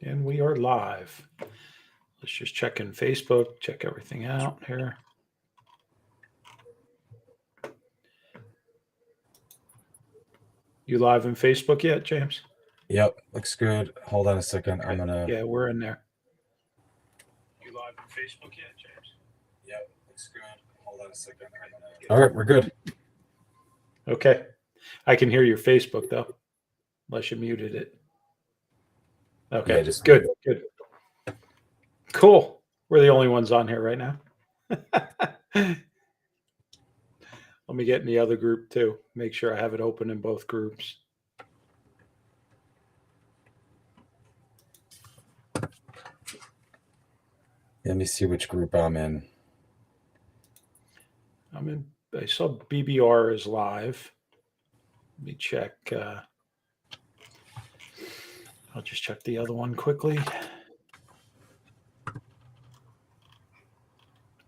And we are live. Let's just check in Facebook, check everything out here. You live in Facebook yet, James? Yep, looks good. Hold on a second. Okay. I'm gonna. Yeah, we're in there. You live in Facebook yet, James? Yep, looks good. Hold on a second. I'm gonna. All right, we're good. Okay. I can hear your Facebook though, unless you muted it. Yeah, Okay. just Good. Good. Cool. We're the only ones on here right now. Let me get in the other group too. Make sure I have it open in both groups. let me see which group I'm in. I saw BBR is live. Let me check. I'll just check the other one quickly.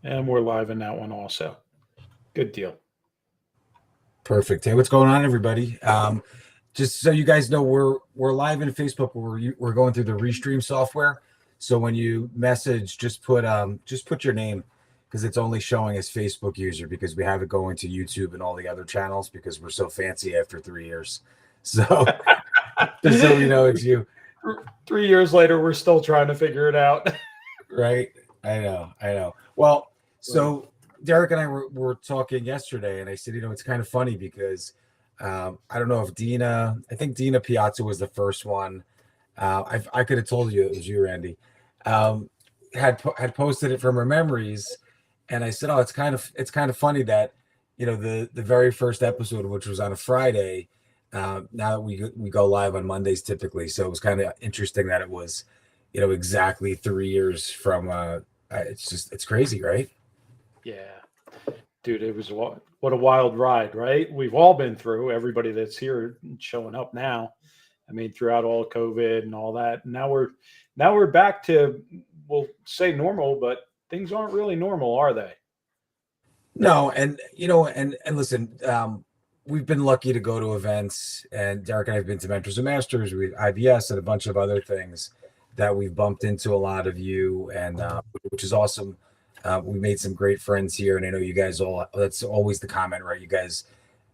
And we're live in that one also. Good deal. Perfect. Hey, what's going on, everybody? Just so you guys know, we're live in Facebook. We're going through the Restream software. So when you message, just put your name, because it's only showing as Facebook user, because we have it going to YouTube and all the other channels because we're so fancy after 3 years. So just so we know it's you. 3 years later, we're still trying to figure it out. Right? I know. Well, so Derek and I were talking yesterday, and I said, it's kind of funny because I don't know if I think Dina Piazza was the first one. I could have told you it was you, Randy. Had posted it from her memories, and I said, it's kind of funny that the very first episode, which was on a Friday. Now that we go live on Mondays typically, so it was kind of interesting that it was exactly 3 years from. It's crazy, right? Yeah. Dude, it was what a wild ride, right? We've all been through, everybody that's here showing up now. I mean, throughout all COVID and all that. Now we're back to, we'll say normal, but things aren't really normal, are they? No, and and listen, we've been lucky to go to events, and Derek and I have been to Mentors and Masters, with IBS, and a bunch of other things that we've bumped into a lot of you, and which is awesome. We made some great friends here, and I know you guys all. That's always the comment, right? You guys,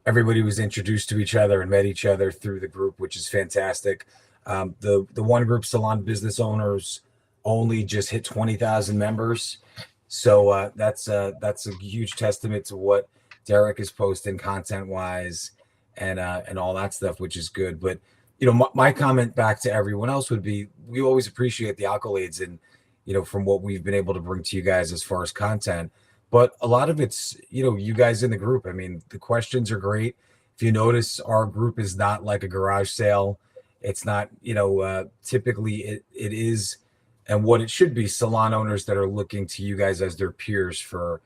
everybody was introduced to each other and met each other through the group, which is fantastic. The one group, Salon Business Owners, only just hit 20,000 members. So that's a huge testament to what Derek is posting content wise, and all that stuff, which is good. But my comment back to everyone else would be, we always appreciate the accolades and from what we've been able to bring to you guys as far as content. But a lot of it's you guys in the group. I mean, the questions are great. If you notice, our group is not like a garage sale. It's not typically it is, and what it should be, salon owners that are looking to you guys as their peers for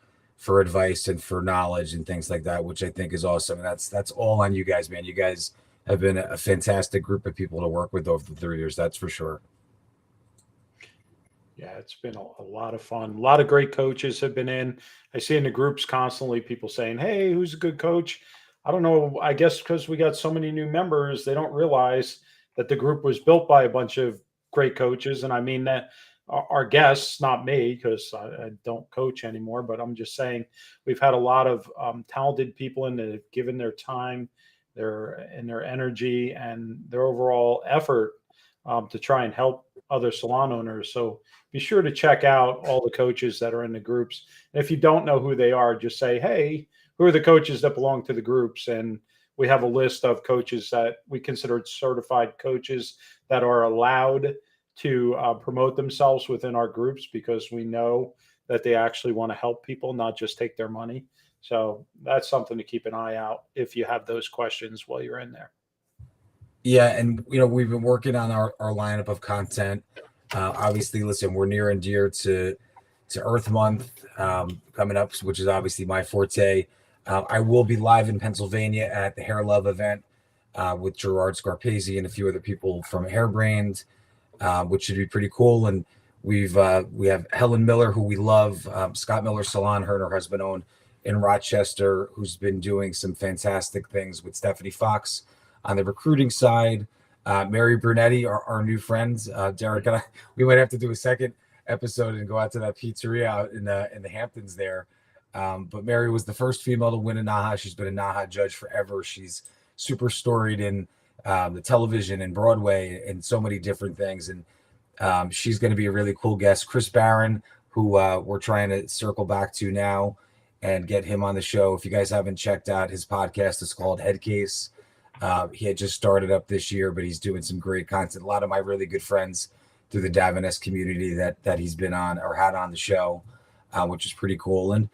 advice and for knowledge and things like that, which I think is awesome. And that's all on you guys, man. You guys have been a fantastic group of people to work with over the 3 years. That's for sure. Yeah, it's been a lot of fun. A lot of great coaches have been in. I see in the groups constantly people saying, "Hey, who's a good coach?" I don't know. I guess because we got so many new members, they don't realize that the group was built by a bunch of great coaches. And I mean that our guests, not me, because I don't coach anymore, but I'm just saying we've had a lot of talented people in that have given their time, their energy, and their overall effort to try and help other salon owners. So be sure to check out all the coaches that are in the groups. And if you don't know who they are, just say, "Hey, who are the coaches that belong to the groups?" And we have a list of coaches that we consider certified coaches that are allowed to promote themselves within our groups, because we know that they actually want to help people, not just take their money. So that's something to keep an eye out if you have those questions while you're in there. Yeah, and we've been working on our lineup of content. Obviously, listen, we're near and dear to Earth Month coming up, which is obviously my forte. I will be live in Pennsylvania at the Hair Love event with Gerard Scarpese and a few other people from Hairbrained, which should be pretty cool. And we have Helen Miller, who we love, Scott Miller Salon, her and her husband own in Rochester, who's been doing some fantastic things with Stephanie Fox on the recruiting side. Mary Brunetti, our new friends. Derek and I, we might have to do a second episode and go out to that pizzeria out in the Hamptons there. But Mary was the first female to win a NAHA. She's been a NAHA judge forever. She's super storied in the television and Broadway and so many different things. And she's going to be a really cool guest. Chris Barron, who we're trying to circle back to now and get him on the show. If you guys haven't checked out his podcast, it's called Head Case. He had just started up this year, but he's doing some great content. A lot of my really good friends through the Davines community that he's been on or had on the show, which is pretty cool. And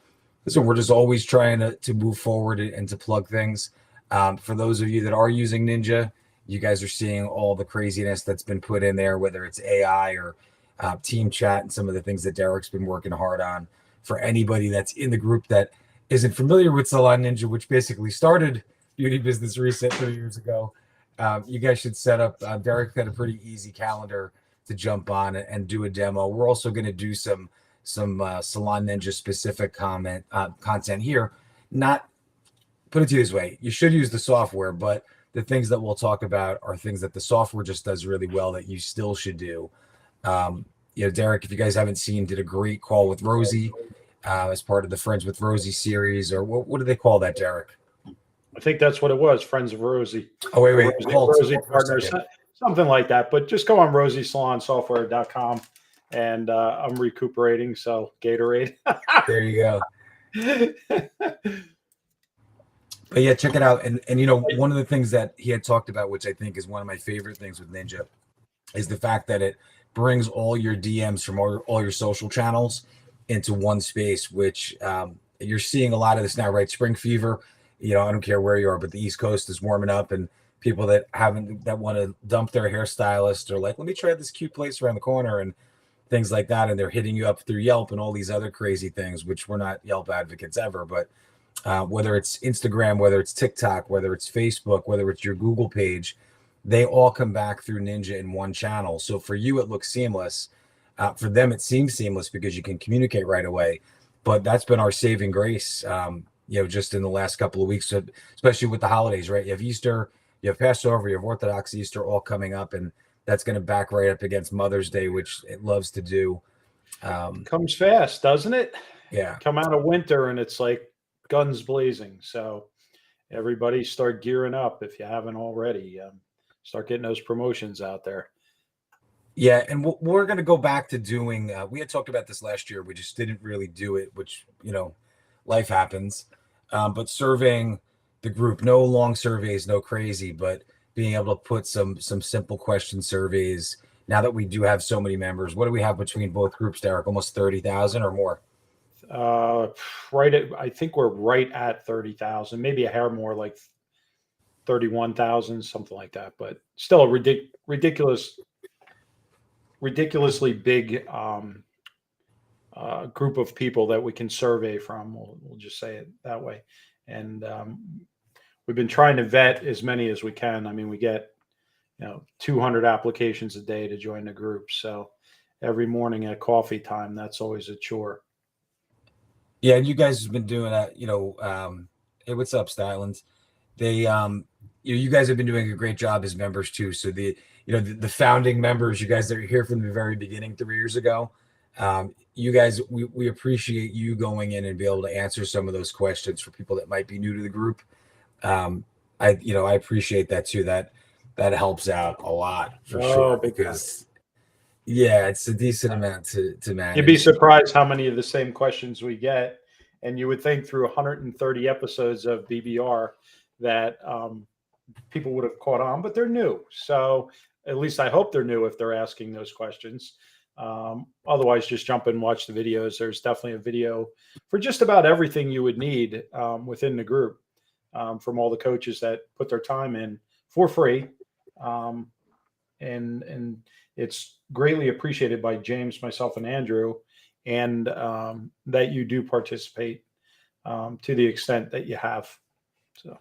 so we're just always trying to move forward and to plug things. For those of you that are using Ninja, you guys are seeing all the craziness that's been put in there, whether it's AI or team chat and some of the things that Derek's been working hard on. For anybody that's in the group that isn't familiar with Salon Ninja, which basically started Beauty Business Reset 3 years ago, you guys should set up. Derek got a pretty easy calendar to jump on and do a demo. We're also going to do some Salon Ninja specific content here. Not put it to you this way: you should use the software, but the things that we'll talk about are things that the software just does really well that you still should do. Derek, if you guys haven't seen, did a great call with Rosie as part of the Friends with Rosie series, or what do they call that, Derek? I think that's what it was, Friends of Rosie. Oh, wait. Rosie Partners, something like that. But just go on rosiesalonsoftware.com, and I'm recuperating, so Gatorade. There you go. But yeah, check it out. And one of the things that he had talked about, which I think is one of my favorite things with Ninja, is the fact that it brings all your DMs from all your social channels into one space, which you're seeing a lot of this now, right? Spring fever, I don't care where you are, but the East Coast is warming up, and people that want to dump their hairstylist are like, let me try this cute place around the corner and things like that. And they're hitting you up through Yelp and all these other crazy things, which we're not Yelp advocates ever, but whether it's Instagram, whether it's TikTok, whether it's Facebook, whether it's your Google page, they all come back through Ninja in one channel. So for you, it looks seamless. For them, it seems seamless because you can communicate right away. But that's been our saving grace, just in the last couple of weeks, especially with the holidays, right? You have Easter, you have Passover, you have Orthodox Easter all coming up, and that's going to back right up against Mother's Day, which it loves to do. Comes fast, doesn't it? Yeah. Come out of winter, and it's like guns blazing. So everybody start gearing up if you haven't already. Start getting those promotions out there. Yeah, and we're going to go back to doing, we had talked about this last year, we just didn't really do it, which, life happens. But surveying the group, no long surveys, no crazy, but being able to put some simple question surveys. Now that we do have so many members, what do we have between both groups, Derek? Almost 30,000 or more? I think we're right at 30,000, maybe a hair more, like 31,000, something like that, but still a ridiculously big group of people that we can survey from. We'll just say it that way. And we've been trying to vet as many as we can. I mean, we get 200 applications a day to join the group. So every morning at coffee time, that's always a chore. Yeah, and you guys have been doing that. Hey, what's up, Stylands? They you guys have been doing a great job as members too. So the founding members, you guys that are here from the very beginning 3 years ago, you guys, we appreciate you going in and be able to answer some of those questions for people that might be new to the group. I appreciate that too. That helps out a lot for sure, because it's a decent amount to manage. You'd be surprised how many of the same questions we get, and you would think through 130 episodes of BBR that people would have caught on, but they're new. So at least I hope they're new if they're asking those questions. Otherwise, just jump and watch the videos. There's definitely a video for just about everything you would need within the group from all the coaches that put their time in for free. And it's greatly appreciated by James, myself, and Andrew, and that you do participate to the extent that you have. So.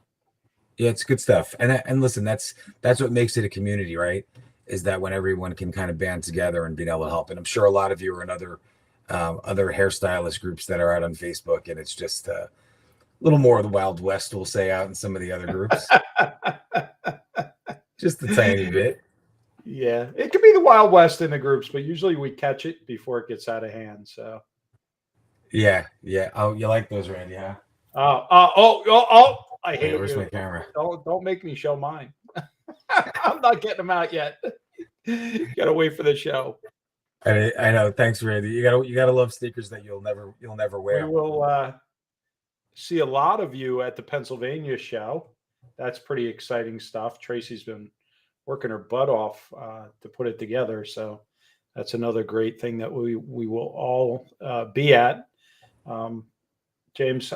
Yeah, it's good stuff. And listen, that's what makes it a community, right? Is that when everyone can kind of band together and be able to help. And I'm sure a lot of you are in other hairstylist groups that are out on Facebook, and it's just a little more of the Wild West, we'll say, out in some of the other groups. Just a tiny bit. Yeah, it could be the Wild West in the groups, but usually we catch it before it gets out of hand. So, Yeah, yeah. Oh, you like those, Randy, huh? I Wait, hate where's my you. camera? Don't make me show mine. I'm not getting them out yet. Gotta wait for the show. I know. Thanks, Randy. You gotta love sneakers that you'll never We wear. will see a lot of you at the Pennsylvania show. That's pretty exciting stuff. Tracy's been working her butt off to put it together, so that's another great thing that we will all be at. Um, James,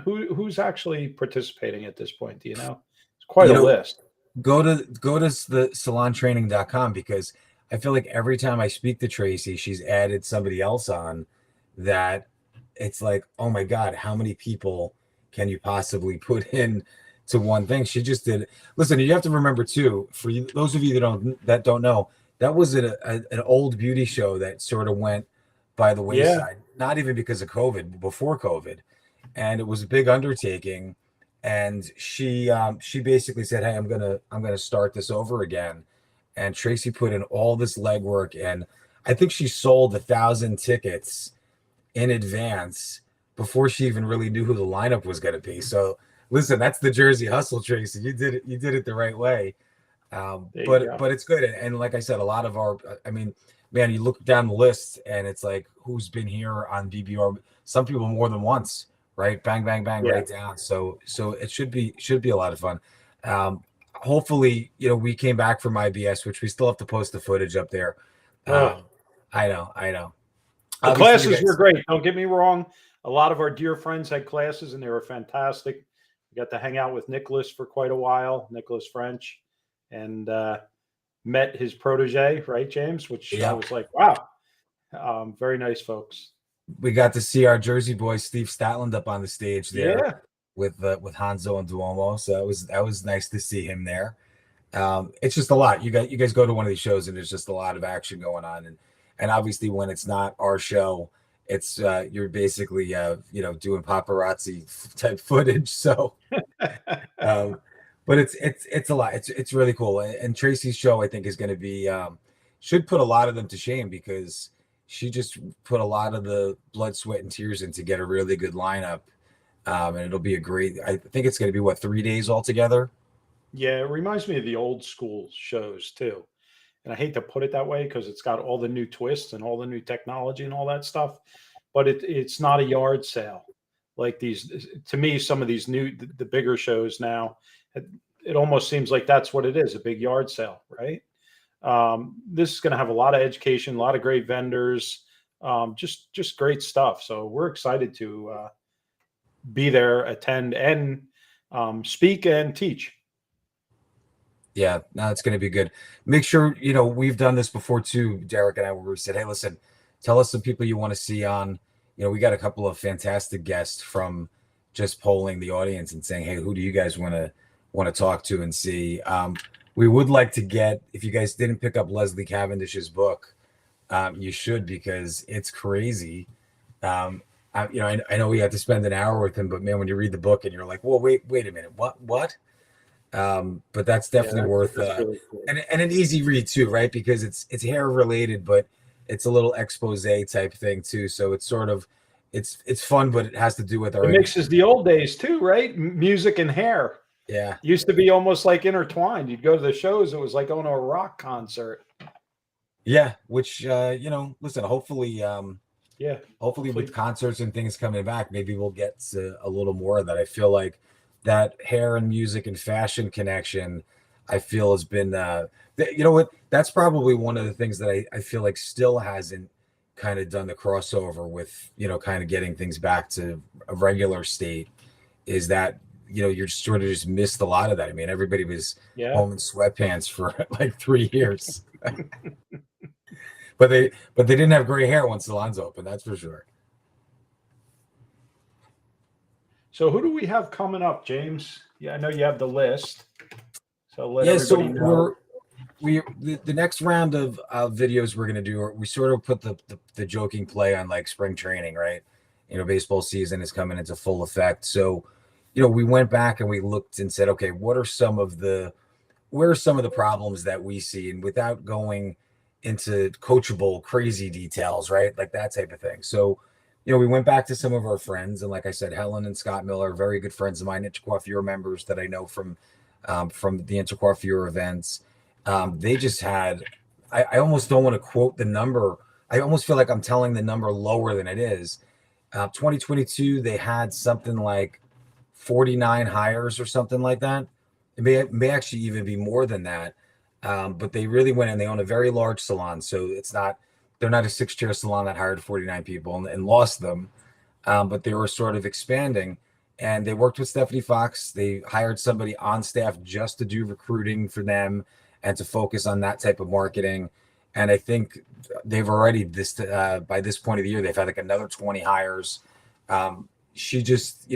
who's actually participating at this point? Do you know? It's quite You a know, list. go to the salontraining.com because I feel like every time I speak to Tracy, she's added somebody else on that it's like, oh my God, how many people can you possibly put in to one thing? She just did. Listen, you have to remember too, for you, those of you that don't know, that was an old beauty show that sort of went by the Yeah. wayside, not even because of COVID, but before COVID. And it was a big undertaking. And she basically said, hey, I'm gonna start this over again. And Tracy put in all this legwork, and I think she sold 1,000 tickets in advance before she even really knew who the lineup was going to be. So listen, that's the Jersey hustle, Tracy. You did it the right way. There you But go. it's good. And like I said, a lot of our, I mean, man, you look down the list and it's like who's been here on BBR. Some people more than once, right? Bang, bang, bang, Yeah. right down. So it should be a lot of fun. Hopefully, we came back from IBS, which we still have to post the footage up there. Oh, I know. the Obviously, you classes were guys. great. Don't get me wrong. A lot of our dear friends had classes, and they were fantastic. We got to hang out with Nicholas for quite a while, Nicholas French, and met his protege, right, James? Which I Yeah, was like, wow, very nice folks. we got to see our Jersey boy Steve Statland up on the stage there Yeah. with Hanzo and Duomo. So that was nice to see him there. It's just a lot. You guys go to one of these shows and there's just a lot of action going on, and obviously when it's not our show, it's you're basically doing paparazzi type footage. So, um, but it's a lot. It's really cool. And Tracy's show I think is going to be should put a lot of them to shame because she just put a lot of the blood, sweat, and tears in to get a really good lineup. And it'll be a great. I think it's going to be 3 days altogether. Yeah, it reminds me of the old school shows too. And I hate to put it that way because it's got all the new twists and all the new technology and all that stuff, but it's not a yard sale like these. To me, some of these the bigger shows now, it, it almost seems like that's what it is, a big yard sale, right? This is going to have a lot of education, a lot of great vendors, just great stuff. So we're excited to be there, attend, and speak and teach. Yeah, no, it's going to be good. Make sure, we've done this before too, Derek and I, where we said, hey, listen, tell us some people you want to see on. We got a couple of fantastic guests from just polling the audience and saying, hey, who do you guys want to talk to and see? We would like to get, if you guys didn't pick up Leslie Cavendish's book, you should because it's crazy. I know we had to spend an hour with him, but man, when you read the book and you're like, well, wait a minute, what? But that's Yeah, definitely worth that's really cool. and an easy read too, right? Because it's hair related, but it's a little expose type thing too. So it's sort of it's fun, but it has to do with our It mixes the old days too, right? Music and hair yeah. used to be almost like intertwined. You'd go to the shows, it was like going to a rock concert. Yeah, which listen, hopefully Yeah, hopefully with concerts and things coming back, maybe we'll get a little more of that. I feel like that hair and music and fashion connection, I feel has been, you know what? That's probably one of the things that I feel like still hasn't kind of done the crossover with, kind of getting things back to a regular state is that, you're sort of just missed a lot of that. I mean, everybody was yeah. home in sweatpants for like 3 years, but they didn't have gray hair when salons opened. That's for sure. So who do we have coming up, James? Yeah, I know you have the list. So let Yeah, so everybody know. the next round of videos we're gonna do, we sort of put the joking play on like spring training, right? Baseball season is coming into full effect. So, we went back and we looked and said, okay, what are some of the where are some of the problems that we see, and without going into coachable crazy details, right? Like that type of thing. So, we went back to some of our friends, and like I said, Helen and Scott Miller are very good friends of mine, Intercoiffure members that I know from the Intercoiffure events. They just had, I almost don't want to quote the number. I almost feel like I'm telling the number lower than it is. 2022, they had something like 49 hires or something like that. It may actually even be more than that. But they really went, and they own a very large salon. So they're not a 6-chair salon that hired 49 people and lost them. But they were sort of expanding, and they worked with Stephanie Fox. They hired somebody on staff just to do recruiting for them and to focus on that type of marketing. And I think they've already by this point of the year, they've had like another 20 hires. She just,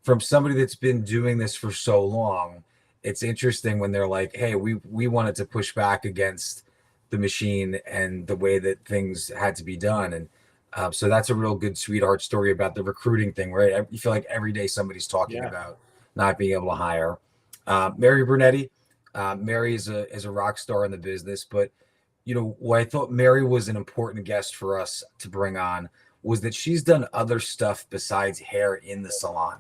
from somebody that's been doing this for so long, it's interesting when they're like, hey, we wanted to push back against the machine and the way that things had to be done. And so that's a real good sweetheart story about the recruiting thing, right? You feel like every day somebody's talking about not being able to hire. Mary Brunetti, Mary is a rock star in the business, but what I thought Mary was an important guest for us to bring on was that she's done other stuff besides hair in the salon,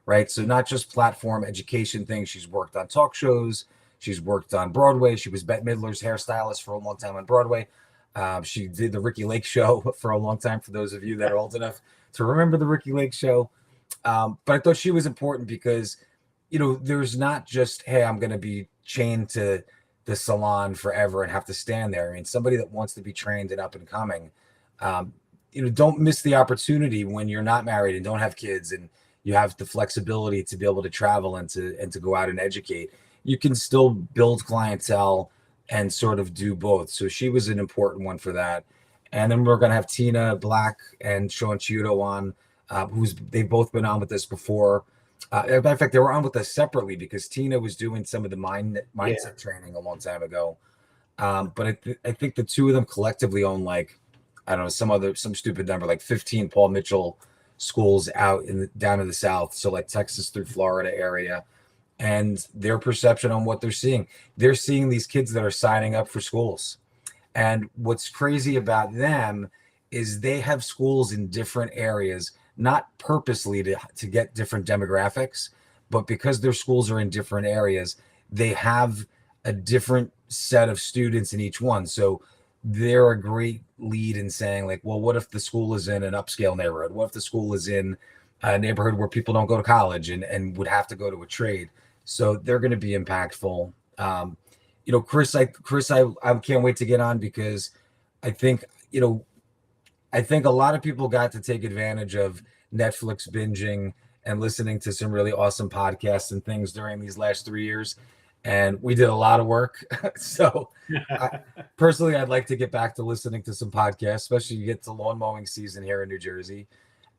right? So not just platform education things. She's worked on talk shows. She's worked on Broadway. She was Bette Midler's hairstylist for a long time on Broadway. She did the Ricky Lake show for a long time, for those of you that are old enough to remember the Ricky Lake show. But I thought she was important because, there's not just, hey, I'm going to be chained to the salon forever and have to stand there. I mean, somebody that wants to be trained and up and coming, don't miss the opportunity when you're not married and don't have kids and you have the flexibility to be able to travel and to go out and educate. You can still build clientele and sort of do both. So she was an important one for that. And then we're going to have Tina Black and Sean Chiuto on, they've both been on with us before. As a matter of fact, they were on with us separately because Tina was doing some of the mindset training a long time ago. But I think the two of them collectively own, like, I don't know, some stupid number, like 15 Paul Mitchell schools out down in the South. So like Texas through Florida area. And their perception on what they're seeing these kids that are signing up for schools. And what's crazy about them is they have schools in different areas, not purposely to get different demographics, but because their schools are in different areas, they have a different set of students in each one. So they're a great lead in saying, like, well, what if the school is in an upscale neighborhood? What if the school is in a neighborhood where people don't go to college and would have to go to a trade? So they're going to be impactful. Chris, I can't wait to get on because I think a lot of people got to take advantage of Netflix binging and listening to some really awesome podcasts and things during these last 3 years. And we did a lot of work. So personally, I'd like to get back to listening to some podcasts, especially you get to lawn mowing season here in New Jersey.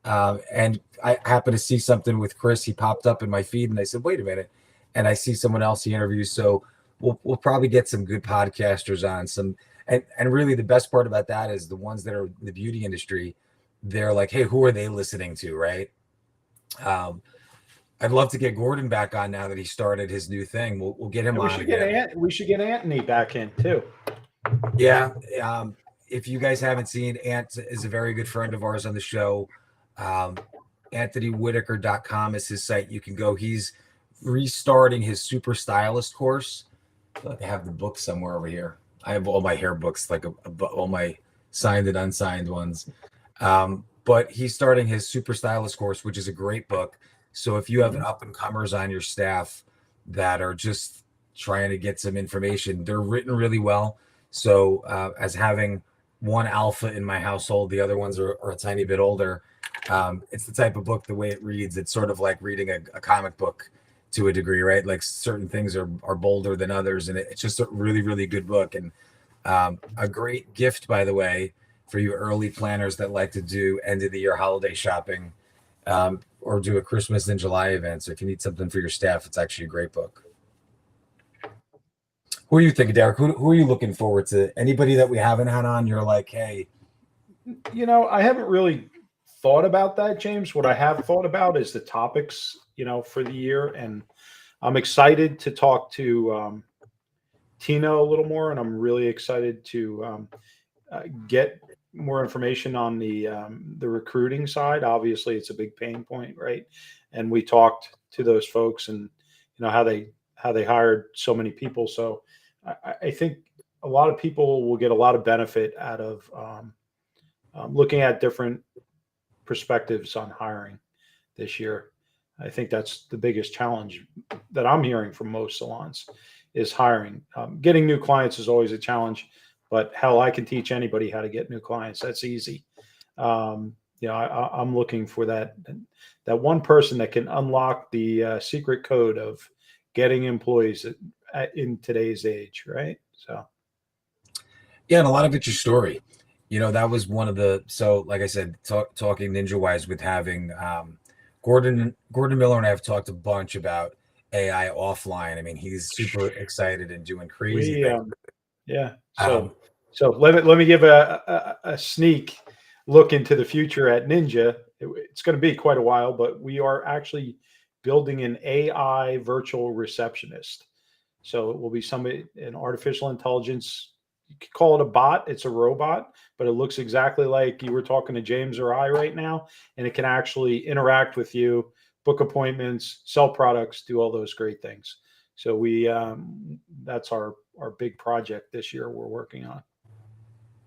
And I happened to see something with Chris. He popped up in my feed and I said, wait a minute. And I see someone else he interviews. So we'll probably get some good podcasters on and really the best part about that is the ones that are in the beauty industry. They're like, hey, who are they listening to? Right. I'd love to get Gordon back on now that he started his new thing. We'll get him on again. We should get Anthony back in too. Yeah. If you guys haven't seen, Ant is a very good friend of ours on the show. AnthonyWhitaker.com is his site. You can go. He's restarting his super stylist course. I feel like I have the book somewhere over here. I have all my hair books, like all my signed and unsigned ones. But he's starting his super stylist course, which is a great book. So if you have up and comers on your staff that are just trying to get some information, they're written really well. So as having one alpha in my household, the other ones are a tiny bit older. It's the type of book, the way it reads, it's sort of like reading a comic book to a degree, right? Like certain things are bolder than others. And it's just a really, really good book. And a great gift, by the way, for you early planners that like to do end of the year holiday shopping or do a Christmas in July event. So if you need something for your staff, it's actually a great book. Who are you thinking, Derek? Who are you looking forward to? Anybody that we haven't had on, you're like, hey. I haven't really thought about that, James. What I have thought about is the topics, for the year. And I'm excited to talk to Tina a little more, and I'm really excited to get more information on the recruiting side. Obviously, it's a big pain point, right? And we talked to those folks, and how they hired so many people. So I think a lot of people will get a lot of benefit out of looking at different perspectives on hiring this year. I think that's the biggest challenge that I'm hearing from most salons is hiring. Getting new clients is always a challenge, but hell, I can teach anybody how to get new clients. That's easy. I'm looking for that one person that can unlock the secret code of getting employees in today's age, right? So, yeah, and a lot of it's your story. That was one of the, so like I said, talking ninja wise with having Gordon Miller and I have talked a bunch about AI offline. I mean, he's super excited and doing crazy we, things. yeah. Um, So let me give a sneak look into the future at Ninja. It's going to be quite a while, but we are actually building an AI virtual receptionist. So it will be an artificial intelligence. You could call it a bot. It's a robot, but it looks exactly like you were talking to James or I right now, and it can actually interact with you, book appointments, sell products, do all those great things. So that's our big project this year we're working on.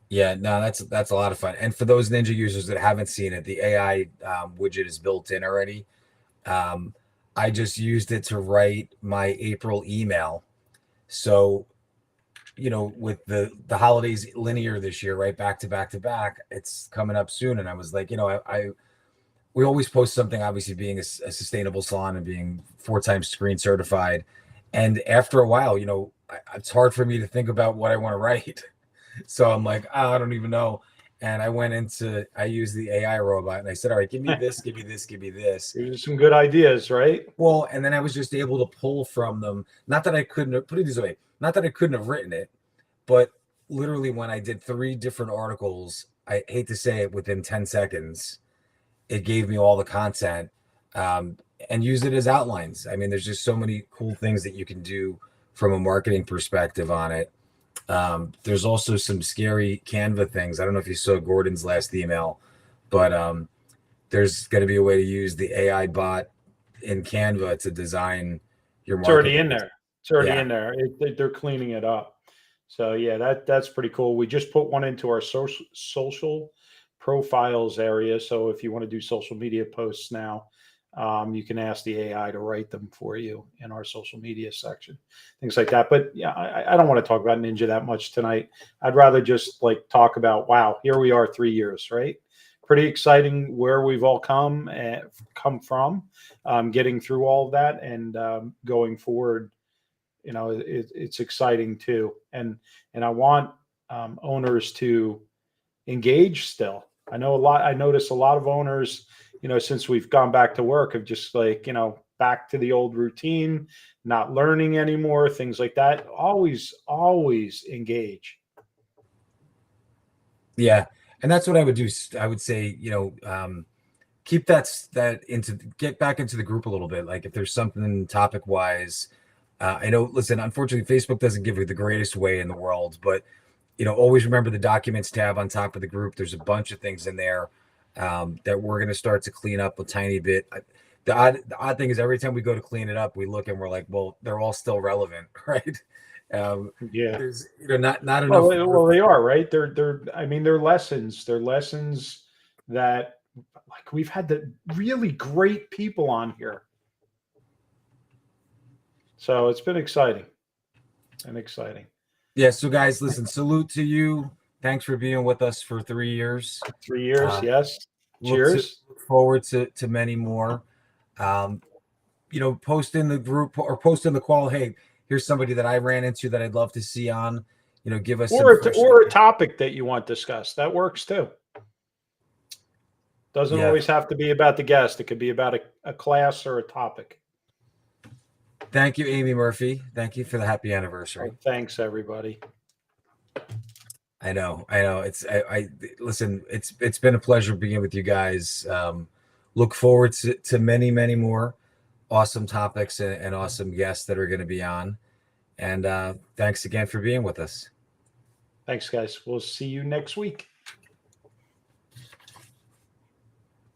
Yeah, no, that's a lot of fun. And for those Ninja users that haven't seen it, the AI widget is built in already. I just used it to write my April email. So, with the holidays linear this year, right, back to back to back, it's coming up soon, and I was like, we always post something, obviously being a sustainable salon and being 4 times screen certified, and after a while, it's hard for me to think about what I want to write. So I'm like, I don't even know. And I used the AI robot and I said, all right, give me this, give me this, give me this. There's some good ideas, right? Well, and then I was just able to pull from them. Not that I couldn't have, put it this way, not that I couldn't have written it, but literally when I did 3 different articles, I hate to say it, within 10 seconds, it gave me all the content and used it as outlines. I mean, there's just so many cool things that you can do from a marketing perspective on it. There's also some scary Canva things. I don't know if you saw Gordon's last email, but there's going to be a way to use the AI bot in Canva to design your It's already marketing. in there. It's already in there. They're cleaning it up. So yeah, that's pretty cool. We just put one into our social profiles area. So if you want to do social media posts now, you can ask the AI to write them for you in our social media section, things like that. But yeah, I don't want to talk about Ninja that much tonight. I'd rather just talk about, wow, here we are 3 years, right? Pretty exciting where we've all come from, getting through all of that and going forward. It's exciting too. And I want owners to engage still. I notice a lot of owners, since we've gone back to work, have just back to the old routine, not learning anymore, things like that. Always engage. Yeah. And that's what I would do. I would say, keep get back into the group a little bit. Like if there's something topic wise, I know, listen, unfortunately, Facebook doesn't give you the greatest way in the world, but always remember the documents tab on top of the group. There's a bunch of things in there that we're going to start to clean up a tiny bit. The odd thing is every time we go to clean it up, we look and we're like, well, they're all still relevant, right? Yeah. There's not enough. Well, they are, right. They're lessons. They're lessons that we've had the really great people on here. So it's been exciting. Yeah. So guys, listen, salute to you. Thanks for being with us for 3 years. 3 years. Yes. Cheers. Look forward to many more. Post in the group or post in the call. Hey, here's somebody that I ran into that I'd love to see on. Give us or a topic that you want discussed. That works too. Doesn't always have to be about the guest. It could be about a class or a topic. Thank you, Amy Murphy. Thank you for the happy anniversary. Thanks, everybody. I know. Listen, it's been a pleasure being with you guys. Look forward to many, many more awesome topics and awesome guests that are going to be on. And thanks again for being with us. Thanks, guys. We'll see you next week.